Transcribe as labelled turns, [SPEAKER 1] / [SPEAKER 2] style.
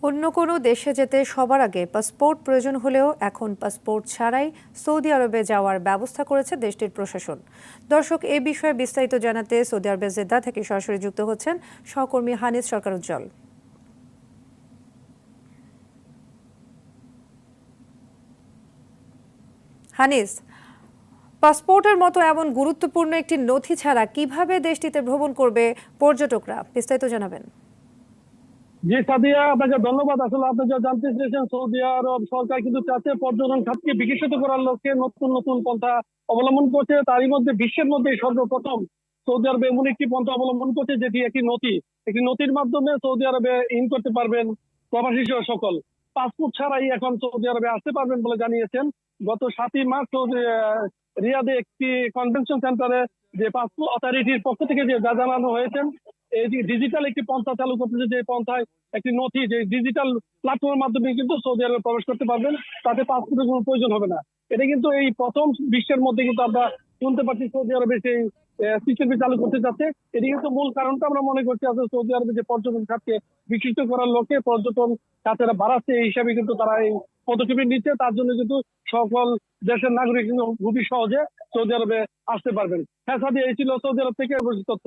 [SPEAKER 1] অন্য কোনো দেশে যেতে সবার আগে পাসপোর্ট প্রয়োজন হলেও এখন পাসপোর্ট ছাড়াই সৌদি আরবে যাওয়ার ব্যবস্থা করেছে দেশটির প্রশাসন। দর্শক, এ বিষয়ে বিস্তারিত জানাতে সৌদি আরবের জেদ্দা থেকে সরাসরি যুক্ত হচ্ছেন সহকর্মী হানিস সরকার উজ্জ্বল। হানিস, পাসপোর্টের মতো এমন গুরুত্বপূর্ণ একটি নথি ছাড়া কিভাবে দেশটিতে ভ্রমণ করবে পর্যটকরা, বিস্তারিত জানাবেন।
[SPEAKER 2] জি সাদিয়া, আপনাকে ধন্যবাদ। আসলে আপনি যা জানতে চেয়েছেন, সৌদি আরব সরকার কিন্তু চাচ্ছে পর্যটন খাতকে বিকশিত করার লক্ষ্যে নতুন নতুন পন্থা অবলম্বন করছে। তারই মধ্যে বিশ্বের মধ্যে সর্বপ্রথম সৌদি আরবে এমন একটি পন্থা অবলম্বন করছে যেটি একটি নথির মাধ্যমে সৌদি আরবে ইন করতে পারবেন প্রবাসী সহ সকল। পাসপোর্ট ছাড়াই এখন সৌদি আরবে আসতে পারবেন বলে জানিয়েছেন। গত 7ই মার্চ রিয়াদে একটি কনভেনশন সেন্টারে যে পাসপোর্ট অথরিটির পক্ষ থেকে যে জানানো হয়েছেন, এই যে ডিজিটাল একটি পন্থা চালু করতেছে, যে পন্থায় একটি নথি যে ডিজিটাল প্ল্যাটফর্মের মাধ্যমে কিন্তু সৌদি আরবে প্রবেশ করতে পারবেন, তাতে পাসপোর্টের কোনো প্রয়োজন হবে না। এটা কিন্তু এই প্রথম বিশ্বের মধ্যে কিন্তু আমরা শুনতে পাচ্ছি সৌদি আরবে সেই সিস্টেমটি চালু করতে যাচ্ছে। এটি কিন্তু মূল কারণটা আমরা মনে করছি আসলে সৌদি আরবে যে পর্যটন খাতকে বিকশিত করার লক্ষ্যে পর্যটন খাতেরা বাড়াচ্ছে, এই হিসাবে কিন্তু তারা এই পদক্ষেপ নিচ্ছে। তার জন্য কিন্তু সকল দেশের নাগরিক কিন্তু খুবই সহজে সৌদি আরবে আসতে পারবেন। হ্যাঁ সাদি, এই ছিল সৌদি আরব থেকে তথ্য।